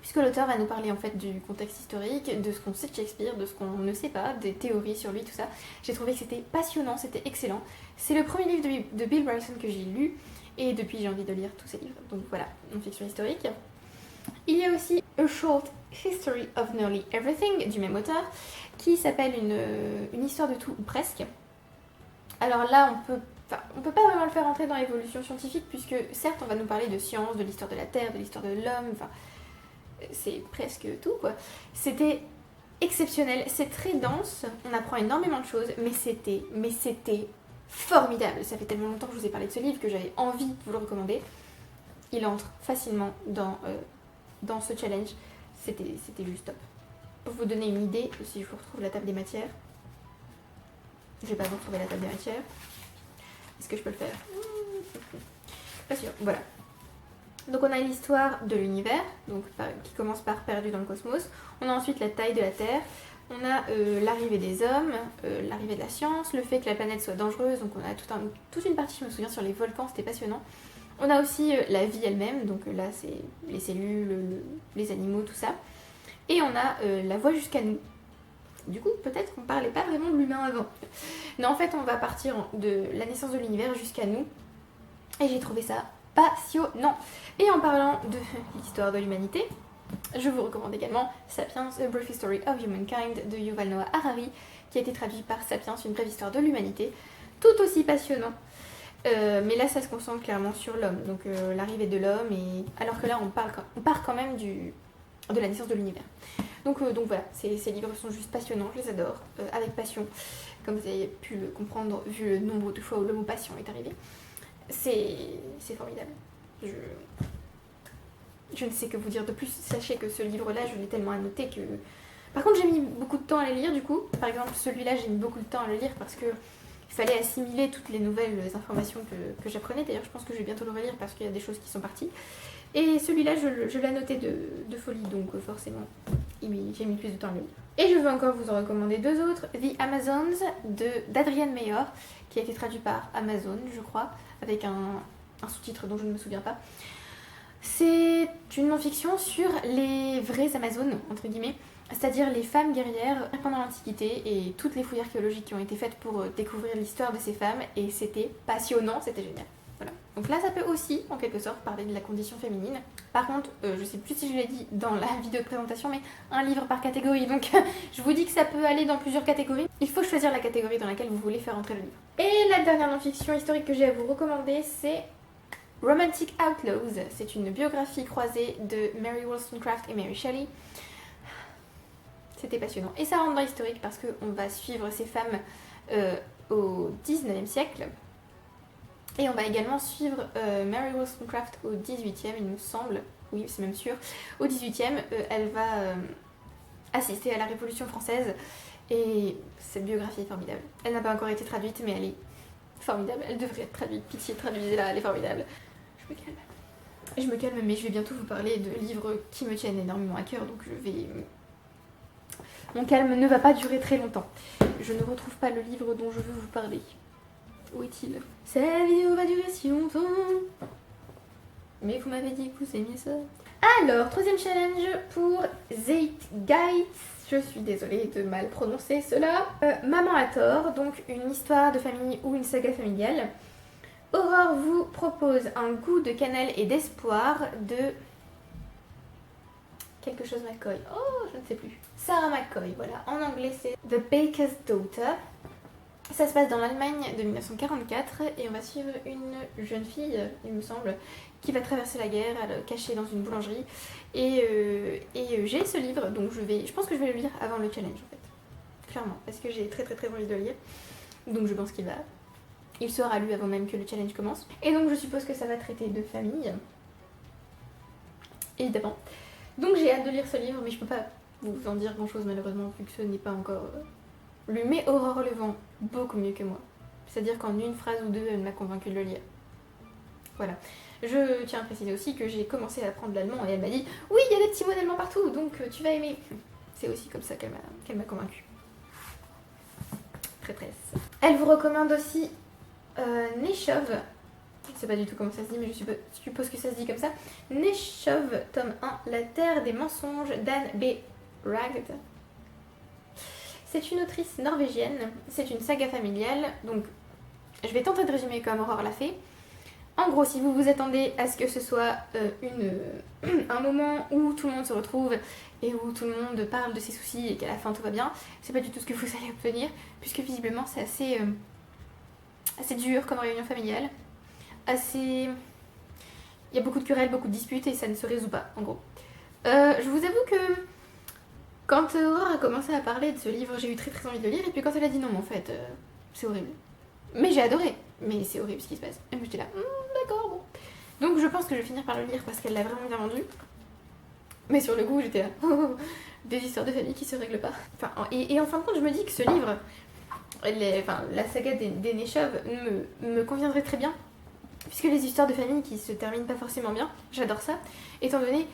puisque l'auteur va nous parler en fait du contexte historique, de ce qu'on sait de Shakespeare, de ce qu'on ne sait pas, des théories sur lui, tout ça. J'ai trouvé que c'était passionnant, c'était excellent. C'est le premier livre de Bill Bryson que j'ai lu, et depuis j'ai envie de lire tous ses livres. Donc voilà, une fiction historique. Il y a aussi A Short History of Nearly Everything du même auteur, qui s'appelle une histoire de tout ou presque. Alors là, on peut pas vraiment le faire entrer dans l'évolution scientifique, puisque certes on va nous parler de science, de l'histoire de la Terre, de l'histoire de l'homme, enfin c'est presque tout quoi. C'était exceptionnel, c'est très dense, on apprend énormément de choses, mais c'était formidable. Ça fait tellement longtemps que je vous ai parlé de ce livre que j'avais envie de vous le recommander. Il entre facilement dans ce challenge, c'était juste top. Pour vous donner une idée, si je vous retrouve la table des matières, je vais pas vous retrouver la table des matières. Est-ce que je peux le faire? Pas sûr, voilà. Donc on a l'histoire de l'univers, donc qui commence par Perdu dans le cosmos. On a ensuite la taille de la Terre. On a l'arrivée des hommes, l'arrivée de la science, le fait que la planète soit dangereuse. Donc on a toute une partie, je me souviens, sur les volcans, c'était passionnant. On a aussi la vie elle-même, donc là c'est les cellules, les animaux, tout ça. Et on a la voie jusqu'à nous. Du coup, peut-être qu'on parlait pas vraiment de l'humain avant. Mais en fait, on va partir de la naissance de l'univers jusqu'à nous. Et j'ai trouvé ça passionnant. Et en parlant de l'histoire de l'humanité, je vous recommande également Sapiens, A Brief History of Humankind de Yuval Noah Harari, qui a été traduit par Sapiens, une brève histoire de l'humanité. Tout aussi passionnant. Mais là, ça se concentre clairement sur l'homme. Donc l'arrivée de l'homme, alors que là, on part quand même de la naissance de l'univers. Donc voilà, ces livres sont juste passionnants, je les adore, avec passion, comme vous avez pu le comprendre vu le nombre de fois où le mot passion est arrivé. C'est formidable. Je ne sais que vous dire de plus. Sachez que ce livre-là, je l'ai tellement annoté que... Par contre, j'ai mis beaucoup de temps à le lire, du coup. Par exemple, celui-là, j'ai mis beaucoup de temps à le lire parce que il fallait assimiler toutes les nouvelles informations que j'apprenais. D'ailleurs, je pense que je vais bientôt le relire parce qu'il y a des choses qui sont parties. Et celui-là, je l'ai annoté de folie, donc forcément, j'ai mis plus de temps à le lire. Et je veux encore vous en recommander deux autres. The Amazons d'Adrienne Mayor, qui a été traduit par Amazon, je crois, avec un sous-titre dont je ne me souviens pas. C'est une non-fiction sur les vraies Amazones, entre guillemets, c'est-à-dire les femmes guerrières pendant l'Antiquité et toutes les fouilles archéologiques qui ont été faites pour découvrir l'histoire de ces femmes, et c'était passionnant, c'était génial. Voilà. Donc là, ça peut aussi, en quelque sorte, parler de la condition féminine. Par contre, je sais plus si je l'ai dit dans la vidéo de présentation, mais un livre par catégorie, donc je vous dis que ça peut aller dans plusieurs catégories. Il faut choisir la catégorie dans laquelle vous voulez faire entrer le livre. Et la dernière non-fiction historique que j'ai à vous recommander, c'est Romantic Outlaws. C'est une biographie croisée de Mary Wollstonecraft et Mary Shelley. C'était passionnant. Et ça rentre dans l'historique parce qu'on va suivre ces femmes au 19e siècle. Et on va également suivre Mary Wollstonecraft au 18e, il me semble. Oui, c'est même sûr. Au 18e, elle va assister à la Révolution française. Et cette biographie est formidable. Elle n'a pas encore été traduite, mais elle est formidable. Elle devrait être traduite. Pitié, traduisez-la, elle est formidable. Je me calme. Je me calme, mais je vais bientôt vous parler de livres qui me tiennent énormément à cœur. Donc je vais... Mon calme ne va pas durer très longtemps. Je ne retrouve pas le livre dont je veux vous parler. Où est-il? Cette vidéo va durer si longtemps. Mais vous m'avez dit que vous aimiez ça. Alors, troisième challenge pour Zeitgeist. Je suis désolée de mal prononcer cela. Maman a tort, donc une histoire de famille ou une saga familiale. Aurore vous propose un goût de cannelle et d'espoir de... quelque chose McCoy. Oh, je ne sais plus. Sarah McCoy, voilà. En anglais, c'est The Baker's Daughter. Ça se passe dans l'Allemagne de 1944 et on va suivre une jeune fille, il me semble, qui va traverser la guerre, cachée dans une boulangerie. Et j'ai ce livre, donc je pense que je vais le lire avant le challenge en fait. Clairement, parce que j'ai très envie de le lire. Donc je pense il sera lu avant même que le challenge commence. Et donc je suppose que ça va traiter de famille. Évidemment. Donc j'ai hâte de lire ce livre, mais je peux pas vous en dire grand chose malheureusement, vu que ce n'est pas encore lu. Mais Aurore le vend beaucoup mieux que moi. C'est-à-dire qu'en une phrase ou deux, elle m'a convaincue de le lire. Voilà. Je tiens à préciser aussi que j'ai commencé à apprendre l'allemand et elle m'a dit « Oui, il y a des petits mots d'allemand partout, donc tu vas aimer ». C'est aussi comme ça qu'elle m'a convaincue. Très. Elle vous recommande aussi Nechov. Je ne sais pas du tout comment ça se dit, mais je suppose que ça se dit comme ça. Nechov, tome 1, La Terre des mensonges d'Anne B. Ragd. C'est une autrice norvégienne, c'est une saga familiale, donc je vais tenter de résumer comme Aurore l'a fait. En gros, si vous vous attendez à ce que ce soit un moment où tout le monde se retrouve et où tout le monde parle de ses soucis et qu'à la fin tout va bien, c'est pas du tout ce que vous allez obtenir, puisque visiblement c'est assez dur comme réunion familiale. Il y a beaucoup de querelles, beaucoup de disputes et ça ne se résout pas, en gros. Je vous avoue que quand Aurore a commencé à parler de ce livre, j'ai eu très envie de le lire, et puis quand elle a dit non, en fait, c'est horrible. Mais j'ai adoré, mais c'est horrible ce qui se passe. Et moi j'étais là, d'accord, bon. Donc je pense que je vais finir par le lire parce qu'elle l'a vraiment bien vendu. Mais sur le coup, j'étais là, des histoires de famille qui se règlent pas. Enfin, et en fin de compte, je me dis que ce livre, la saga des Nechov me conviendrait très bien. Puisque les histoires de famille qui se terminent pas forcément bien, j'adore ça, étant donné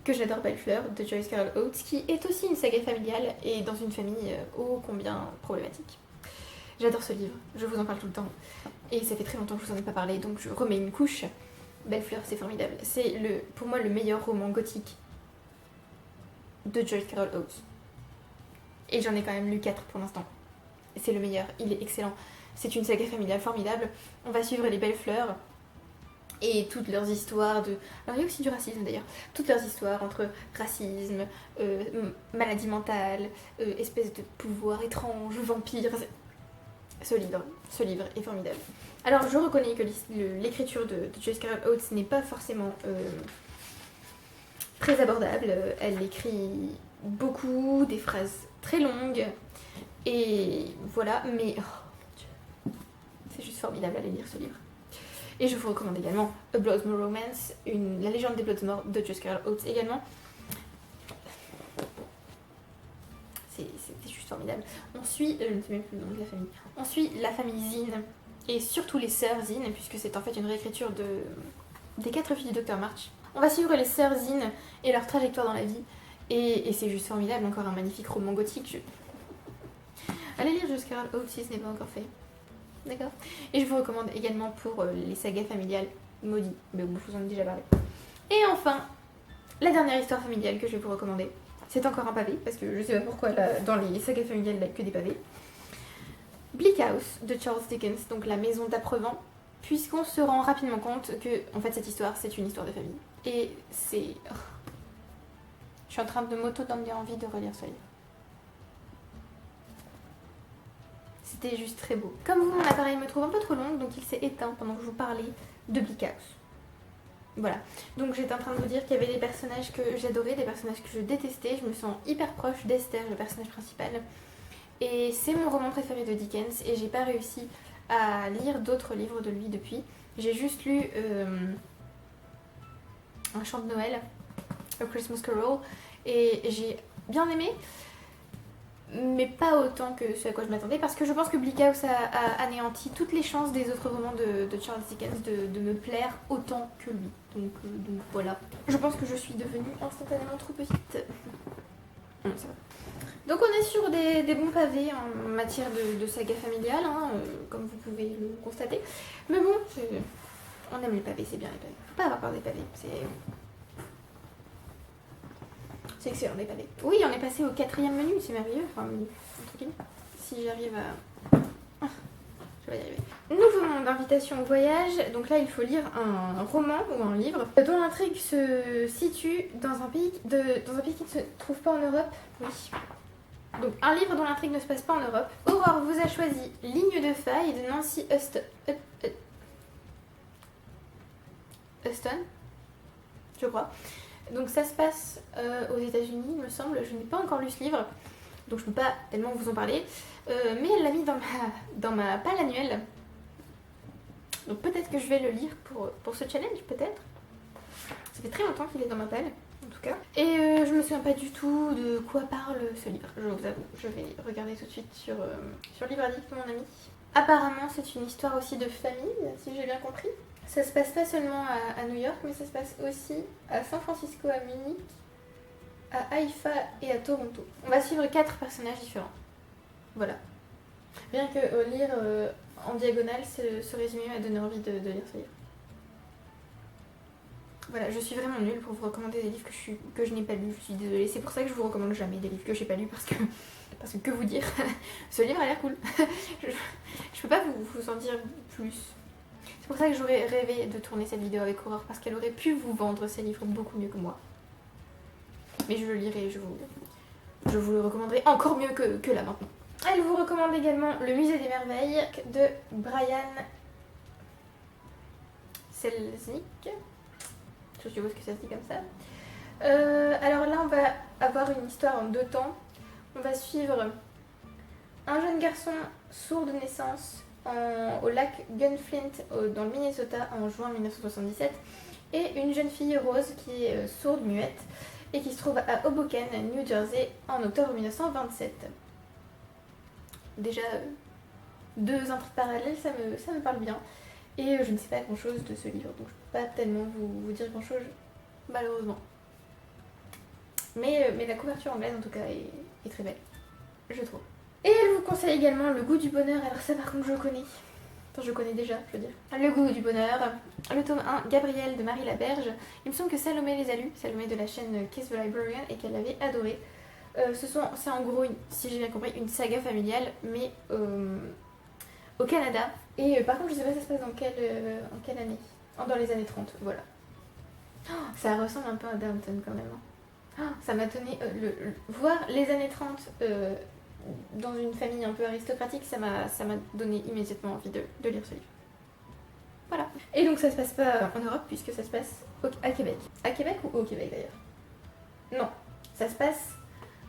que j'adore Belle Fleur de Joyce Carol Oates, qui est aussi une saga familiale et dans une famille ô combien problématique. J'adore ce livre, je vous en parle tout le temps. Et ça fait très longtemps que je vous en ai pas parlé, donc je remets une couche. Belle Fleur, c'est formidable. C'est pour moi le meilleur roman gothique de Joyce Carol Oates. Et j'en ai quand même lu 4 pour l'instant. C'est le meilleur, il est excellent. C'est une saga familiale formidable. On va suivre les Belles Fleurs et toutes leurs histoires de... Alors il y a aussi du racisme d'ailleurs. Toutes leurs histoires entre racisme, maladie mentale, espèce de pouvoir étrange, vampire. Ce livre est formidable. Alors je reconnais que l'écriture de Joyce Carol Oates n'est pas forcément très abordable. Elle écrit beaucoup, des phrases très longues, et voilà, mais oh, mon Dieu, c'est juste formidable à lire ce livre. Et je vous recommande également A Bloodmore Romance, la légende des Bloodmore de Joyce Carol Oates également. C'est juste formidable. On suit, je ne sais même plus le nom de la famille, on suit la famille Zinn, et surtout les sœurs Zinn, puisque c'est en fait une réécriture des 4 filles du Dr March. On va suivre les sœurs Zinn et leur trajectoire dans la vie, et c'est juste formidable, encore un magnifique roman gothique. Allez lire Joyce Carol Oates si ce n'est pas encore fait. D'accord. Et je vous recommande également pour les sagas familiales maudites, mais je vous en ai déjà parlé. Et enfin, la dernière histoire familiale que je vais vous recommander. C'est encore un pavé, parce que je sais pas pourquoi là, dans les sagas familiales, il n'y a que des pavés. Bleak House de Charles Dickens, donc la maison d'Aprevent, puisqu'on se rend rapidement compte que, en fait, cette histoire, c'est une histoire de famille. Et c'est... Oh. Je suis en train de m'auto-donner envie de relire ce livre. C'était juste très beau. Comme vous, mon appareil me trouve un peu trop long, donc il s'est éteint pendant que je vous parlais de Bleak House. Voilà, donc j'étais en train de vous dire qu'il y avait des personnages que j'adorais, des personnages que je détestais. Je me sens hyper proche d'Esther, le personnage principal. Et c'est mon roman préféré de Dickens et j'ai pas réussi à lire d'autres livres de lui depuis. J'ai juste lu Un chant de Noël, A Christmas Carol, et j'ai bien aimé, mais pas autant que ce à quoi je m'attendais, parce que je pense que Bleak House a anéanti toutes les chances des autres romans de Charles Dickens de me plaire autant que lui. Donc voilà. Je pense que je suis devenue instantanément trop petite. Non, ça va. Donc on est sur des bons pavés en matière de saga familiale, hein, comme vous pouvez le constater. Mais bon, on aime les pavés, c'est bien les pavés. Faut pas avoir peur des pavés, c'est excellent les pavés. Oui, on est passé au 4e menu, c'est merveilleux. Enfin, menu, entre guillemets. Si j'arrive à... Ah, je vais y arriver. Nouveau monde d'invitation au voyage. Donc là, il faut lire un roman ou un livre dont l'intrigue se situe dans un pays qui ne se trouve pas en Europe. Oui. Donc un livre dont l'intrigue ne se passe pas en Europe. Aurore vous a choisi Ligne de faille de Nancy Huston, je crois. Donc ça se passe aux États-Unis, il me semble. Je n'ai pas encore lu ce livre, donc je ne peux pas tellement vous en parler. Mais elle l'a mis dans ma palle annuelle. Donc peut-être que je vais le lire pour ce challenge, peut-être. Ça fait très longtemps qu'il est dans ma palle, en tout cas. Et je me souviens pas du tout de quoi parle ce livre, je vous avoue. Je vais regarder tout de suite sur Livre Addict, mon ami. Apparemment, c'est une histoire aussi de famille, si j'ai bien compris. Ça se passe pas seulement à New York, mais ça se passe aussi à San Francisco, à Munich, à Haïfa et à Toronto. On va suivre 4 personnages différents. Voilà. Rien que lire en diagonale, ce résumé m'a donné envie de lire ce livre. Voilà, je suis vraiment nulle pour vous recommander des livres que je n'ai pas lus, je suis désolée. C'est pour ça que je vous recommande jamais des livres que j'ai pas lus, parce que que vous dire, ce livre a l'air cool. je peux pas vous en dire plus. C'est pour ça que j'aurais rêvé de tourner cette vidéo avec Aurore, parce qu'elle aurait pu vous vendre ces livres beaucoup mieux que moi. Mais je le lirai, je vous le recommanderai encore mieux que là maintenant. Elle vous recommande également Le Musée des Merveilles de Brian Selznick. Je suppose que ça se dit comme ça. Alors là, on va avoir une histoire en 2 temps. On va suivre un jeune garçon sourd de naissance au lac Gunflint dans le Minnesota en juin 1977 et une jeune fille Rose qui est sourde muette et qui se trouve à Hoboken, New Jersey en octobre 1927. Déjà 2 intrigues parallèles, ça me parle bien et je ne sais pas grand chose de ce livre, donc je ne peux pas tellement vous dire grand chose malheureusement. Mais la couverture anglaise en tout cas est très belle, je trouve. Et elle vous conseille également Le Goût du Bonheur, alors ça par contre je connais. Enfin je connais déjà, je veux dire. Le Goût du Bonheur, le tome 1, Gabrielle de Marie Laberge. Il me semble que Salomé les a lus, Salomé de la chaîne Kiss the Librarian, et qu'elle avait adoré. C'est en gros, si j'ai bien compris, une saga familiale, mais au Canada. Et par contre je sais pas ça se passe en quelle année. Dans les années 30, voilà. Oh, ça ressemble un peu à Downton quand même. Oh, ça m'a donné... voir les années 30... dans une famille un peu aristocratique, ça m'a donné immédiatement envie de lire ce livre. Voilà. Et donc ça se passe pas en Europe puisque ça se passe à Québec. À Québec ou au Québec d'ailleurs? Non, ça se passe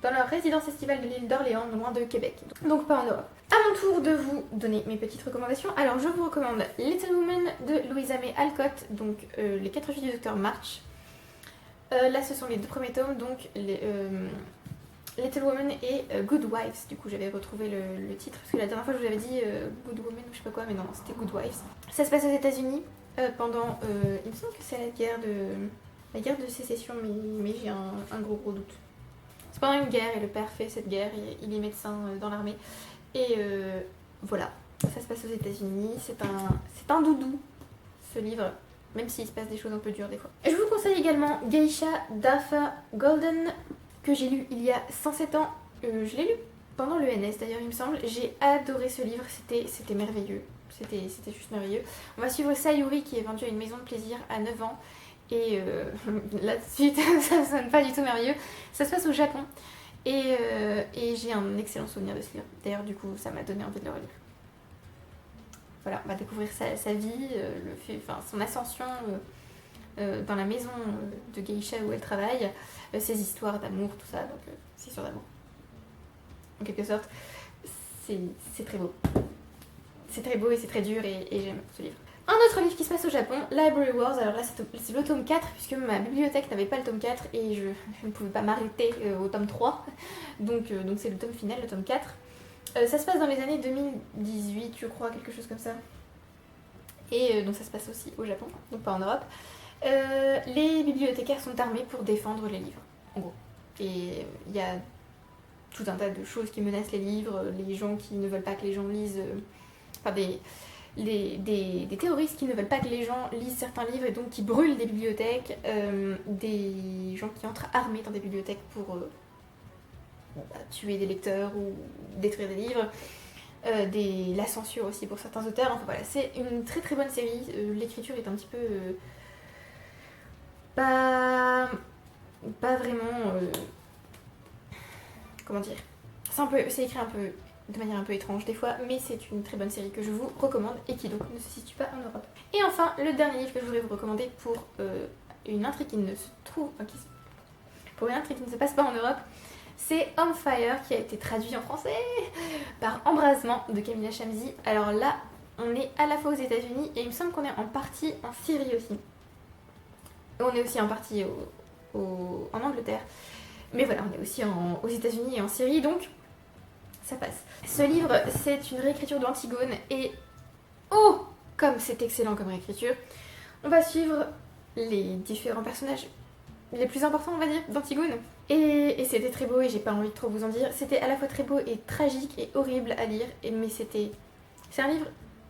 dans leur résidence estivale de l'île d'Orléans, loin de Québec. Donc pas en Europe. À mon tour de vous donner mes petites recommandations. Alors je vous recommande Little Women de Louisa May Alcott, donc les 4 filles du docteur March. Là ce sont les 2 premiers tomes, donc Little Women et Good Wives. Du coup j'avais retrouvé le titre, parce que la dernière fois je vous avais dit Good Women ou je sais pas quoi, mais non, c'était Good Wives. Ça se passe aux États-Unis pendant, il me semble que c'est la guerre de sécession, mais j'ai un gros doute. C'est pendant une guerre et le père fait cette guerre, il est médecin dans l'armée. Et voilà, ça se passe aux États-Unis, c'est un doudou ce livre, même s'il se passe des choses un peu dures des fois. Je vous conseille également Geisha d'Arthur Golden, que j'ai lu il y a 107 ans. Je l'ai lu pendant l'ENS d'ailleurs il me semble. J'ai adoré ce livre, c'était merveilleux, c'était juste merveilleux. On va suivre Sayuri qui est vendue à une maison de plaisir à 9 ans. Et là de suite, ça sonne pas du tout merveilleux. Ça se passe au Japon. Et j'ai un excellent souvenir de ce livre. D'ailleurs, du coup, ça m'a donné envie de le relire. Voilà, on va découvrir sa vie, son ascension dans la maison de Geisha où elle travaille, ses histoires d'amour, tout ça. Donc, c'est histoires d'amour. En quelque sorte, c'est très beau. C'est très beau et c'est très dur et j'aime ce livre. Un autre livre qui se passe au Japon, Library Wars. Alors là c'est le tome 4 puisque ma bibliothèque n'avait pas le tome 4 et je ne pouvais pas m'arrêter au tome 3. Donc c'est le tome final, le tome 4. Ça se passe dans les années 2018 je crois, quelque chose comme ça. Et donc ça se passe aussi au Japon, donc pas en Europe. Les bibliothécaires sont armés pour défendre les livres, en gros. Et il y a tout un tas de choses qui menacent les livres, les gens qui ne veulent pas que les gens lisent... des terroristes qui ne veulent pas que les gens lisent certains livres et donc qui brûlent des bibliothèques, des gens qui entrent armés dans des bibliothèques pour tuer des lecteurs ou détruire des livres, la censure aussi pour certains auteurs. Enfin voilà, c'est une très très bonne série. L'écriture est un petit peu pas vraiment comment dire, c'est écrit un peu de manière un peu étrange des fois, mais c'est une très bonne série que je vous recommande et qui donc ne se situe pas en Europe. Et enfin, le dernier livre que je voudrais vous recommander pour une intrigue qui ne se trouve, pour une intrigue qui ne se passe pas en Europe, c'est On Fire, qui a été traduit en français par Embrasement de Camilla Shamsi. Alors là, on est à la fois aux États-Unis et il me semble qu'on est en partie en Syrie aussi. Et on est aussi en partie en Angleterre. Mais voilà, on est aussi aux États-Unis et en Syrie, donc ça passe. Ce livre, c'est une réécriture d'Antigone et oh, comme c'est excellent comme réécriture. On va suivre les différents personnages les plus importants, on va dire, d'Antigone. Et c'était très beau et j'ai pas envie de trop vous en dire. C'était à la fois très beau et tragique et horrible à lire, mais c'est un livre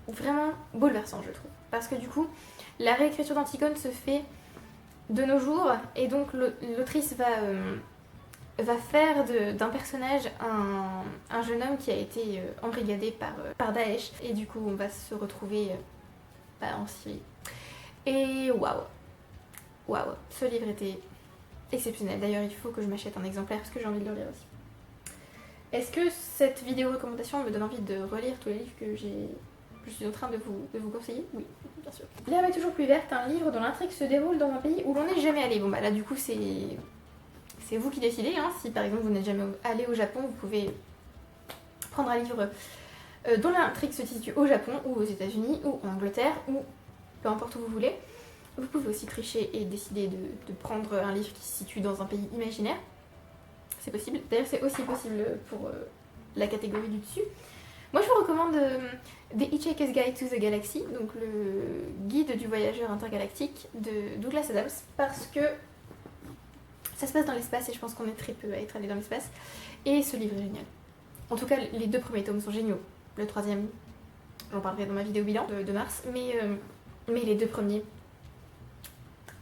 vraiment bouleversant, je trouve. Parce que du coup, la réécriture d'Antigone se fait de nos jours et donc l'autrice va faire d'un personnage un jeune homme qui a été embrigadé par Daesh. Et du coup, on va se retrouver en Syrie. Et waouh, ce livre était exceptionnel. D'ailleurs, il faut que je m'achète un exemplaire parce que j'ai envie de le lire aussi. Est-ce que cette vidéo recommandation me donne envie de relire tous les livres que je suis en train de vous conseiller? Oui, bien sûr. L'herbe est toujours plus verte, un livre dont l'intrigue se déroule dans un pays où l'on n'est jamais allé. Bon bah là du coup c'est vous qui décidez, hein. Si par exemple vous n'êtes jamais allé au Japon, vous pouvez prendre un livre dont l'intrigue se situe au Japon ou aux États-Unis ou en Angleterre ou peu importe où vous voulez. Vous pouvez aussi tricher et décider de prendre un livre qui se situe dans un pays imaginaire. C'est possible. D'ailleurs c'est aussi possible pour la catégorie du dessus. Moi je vous recommande The Hitchhiker's Guide to the Galaxy, donc le guide du voyageur intergalactique de Douglas Adams, parce que ça se passe dans l'espace et je pense qu'on est très peu à être allé dans l'espace. Et ce livre est génial. En tout cas, les 2 premiers tomes sont géniaux. Le 3e, j'en parlerai dans ma vidéo bilan de mars, mais les 2 premiers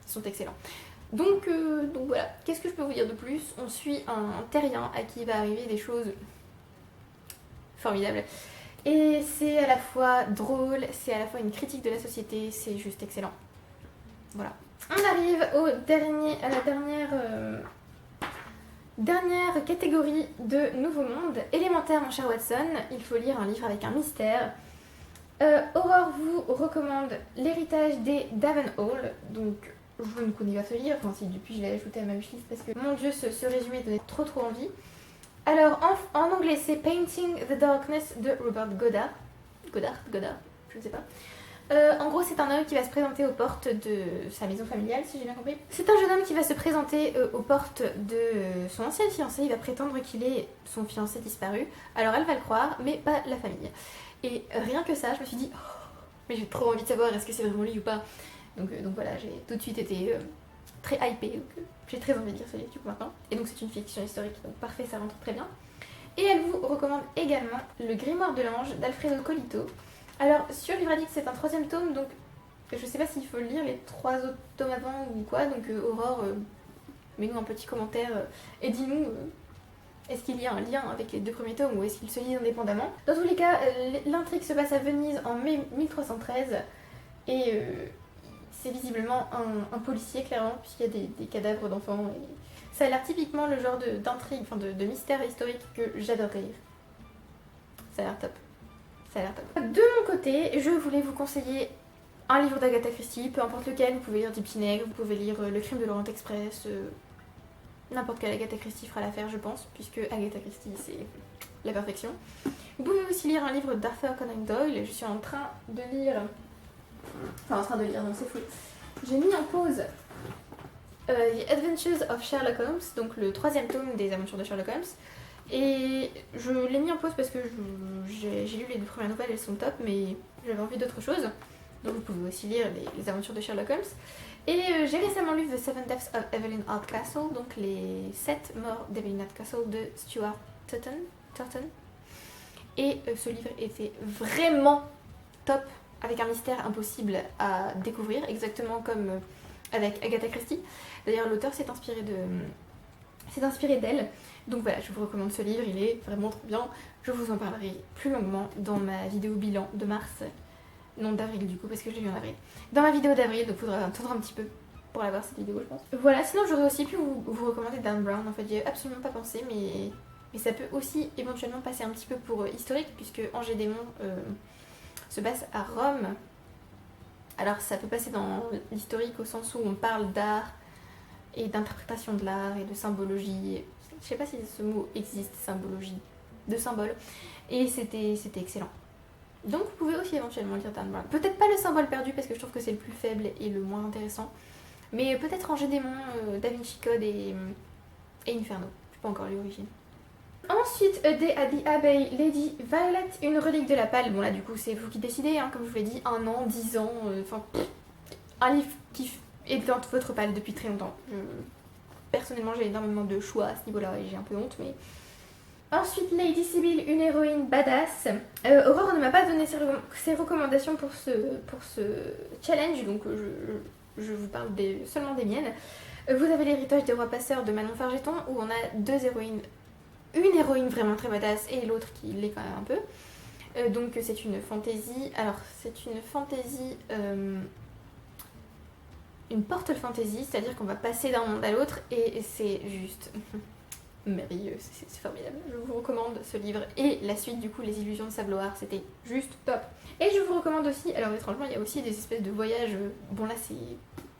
sont excellents. Donc voilà, qu'est-ce que je peux vous dire de plus? On suit un terrien à qui va arriver des choses formidables. Et c'est à la fois drôle, c'est à la fois une critique de la société, c'est juste excellent. Voilà. On arrive à la dernière catégorie de Nouveau Monde. Élémentaire, mon cher Watson, il faut lire un livre avec un mystère. Aurore vous recommande L'héritage des Davenhall. Donc, je ne connais pas ce livre, enfin si depuis je l'ai ajouté à ma wishlist parce que mon dieu, ce résumé donnait trop envie. Alors en anglais c'est Painting the Darkness de Robert Goddard. Goddard, je ne sais pas. En gros, c'est un homme qui va se présenter aux portes de sa maison familiale, si j'ai bien compris. C'est un jeune homme qui va se présenter aux portes de son ancienne fiancée. Il va prétendre qu'il est son fiancé disparu. Alors elle va le croire, mais pas la famille. Et rien que ça, je me suis dit, oh, mais j'ai trop envie de savoir est-ce que c'est vraiment lui ou pas. Donc voilà, j'ai tout de suite été très hypée. Donc j'ai très envie de lire ce livre du coup maintenant. Et donc c'est une fiction historique, donc parfait, ça rentre très bien. Et elle vous recommande également Le Grimoire de l'Ange d'Alfredo Colito. Alors, sur Livre Addict, c'est un 3e tome, donc je sais pas s'il faut lire les 3 autres tomes avant ou quoi. Donc, Aurore, mets-nous un petit commentaire et dis-nous est-ce qu'il y a un lien avec les 2 premiers tomes ou est-ce qu'ils se lisent indépendamment. Dans tous les cas, l'intrigue se passe à Venise en mai 1313 et c'est visiblement un policier, clairement, puisqu'il y a des cadavres d'enfants. Et ça a l'air typiquement le genre d'intrigue, enfin de mystère historique que j'adorerais lire. Ça a l'air top. Ça a l'air top. De mon côté, je voulais vous conseiller un livre d'Agatha Christie, peu importe lequel. Vous pouvez lire Du Petit Nègre, vous pouvez lire Le Crime de l'Orient Express, n'importe quelle Agatha Christie fera l'affaire, je pense, puisque Agatha Christie c'est la perfection. Vous pouvez aussi lire un livre d'Arthur Conan Doyle. Je suis en train de lire... Enfin, en train de lire, non, c'est fou. J'ai mis en pause The Adventures of Sherlock Holmes, donc le 3e tome des aventures de Sherlock Holmes. Et je l'ai mis en pause parce que j'ai lu les 2 premières nouvelles, elles sont top, mais j'avais envie d'autre chose. Donc vous pouvez aussi lire les aventures de Sherlock Holmes. Et j'ai récemment lu The Seven Deaths of Evelyn Hardcastle, donc les 7 morts d'Evelyn Hardcastle de Stuart Turton. Et ce livre était vraiment top, avec un mystère impossible à découvrir, exactement comme avec Agatha Christie. D'ailleurs l'auteur s'est inspiré d'elle. Donc voilà, je vous recommande ce livre, il est vraiment trop bien. Je vous en parlerai plus longuement dans ma vidéo bilan de mars. Non, d'avril du coup, parce que je l'ai vu en avril. Dans ma vidéo d'avril, donc il faudra attendre un petit peu pour la voir cette vidéo, je pense. Voilà, sinon j'aurais aussi pu vous recommander Dan Brown. En fait, j'y ai absolument pas pensé, mais ça peut aussi éventuellement passer un petit peu pour historique, puisque Angers Démon se passe à Rome. Alors ça peut passer dans l'historique au sens où on parle d'art et d'interprétation de l'art et de symbologie. Je sais pas si ce mot existe, symbologie, de symbole. Et c'était excellent. Donc vous pouvez aussi éventuellement lire Dan Brown. Peut-être pas le symbole perdu parce que je trouve que c'est le plus faible et le moins intéressant. Mais peut-être Angers Démon, Da Vinci Code et Inferno. Je n'ai pas encore lu l'origine. Ensuite, Day at the Abbey, Lady Violet, une relique de la Palle. Bon là du coup c'est vous qui décidez, hein, comme je vous l'ai dit, 1 an, 10 ans, enfin un livre qui est dans votre palle depuis très longtemps. Personnellement j'ai énormément de choix à ce niveau-là et j'ai un peu honte, mais... Ensuite, Lady Sibyl, une héroïne badass. Aurore ne m'a pas donné ses recommandations pour ce challenge, donc je vous parle seulement des miennes. Vous avez l'héritage des rois passeurs de Manon Fargeton, où on a 2 héroïnes. Une héroïne vraiment très badass et l'autre qui l'est quand même un peu. Donc c'est une fantaisie. Alors c'est une fantaisie... une portal fantasy, c'est-à-dire qu'on va passer d'un monde à l'autre et c'est juste... merveilleux, c'est formidable. Je vous recommande ce livre et la suite du coup Les Illusions de Sabloire, c'était juste top. Et je vous recommande aussi, alors étrangement il y a aussi des espèces de voyages, bon là c'est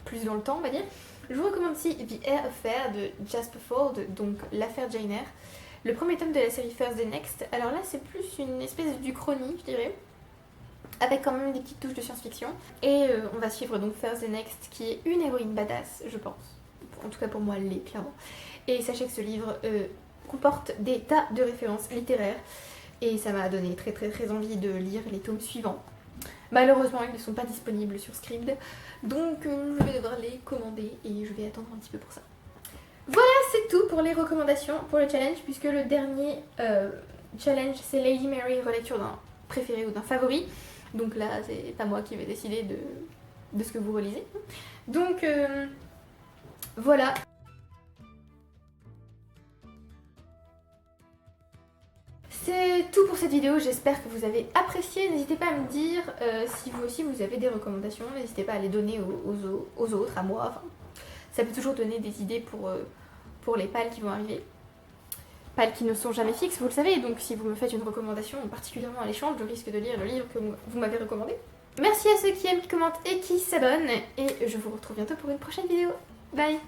plus dans le temps on va dire. Je vous recommande aussi The Air Affair de Jasper Ford, donc l'affaire Jane Eyre. Le premier tome de la série First the Next, alors là c'est plus une espèce d'uchronie je dirais, avec quand même des petites touches de science-fiction. Et on va suivre donc First the Next qui est une héroïne badass je pense. En tout cas pour moi elle l'est clairement. Et sachez que ce livre comporte des tas de références littéraires et ça m'a donné très envie de lire les tomes suivants. Malheureusement ils ne sont pas disponibles sur Scribd, donc je vais devoir les commander et je vais attendre un petit peu pour ça. Voilà, c'est tout pour les recommandations pour le challenge, puisque le dernier challenge c'est Lady Mary, relecture d'un préféré ou d'un favori. Donc là c'est pas moi qui vais décider de ce que vous relisez. Donc voilà. C'est tout pour cette vidéo, j'espère que vous avez apprécié. N'hésitez pas à me dire si vous aussi vous avez des recommandations, n'hésitez pas à les donner aux autres, à moi. Enfin, ça peut toujours donner des idées pour les pales qui vont arriver. Pales qui ne sont jamais fixes, vous le savez, donc si vous me faites une recommandation, particulièrement à l'échange, je risque de lire le livre que vous m'avez recommandé. Merci à ceux qui aiment, qui commentent et qui s'abonnent, et je vous retrouve bientôt pour une prochaine vidéo. Bye!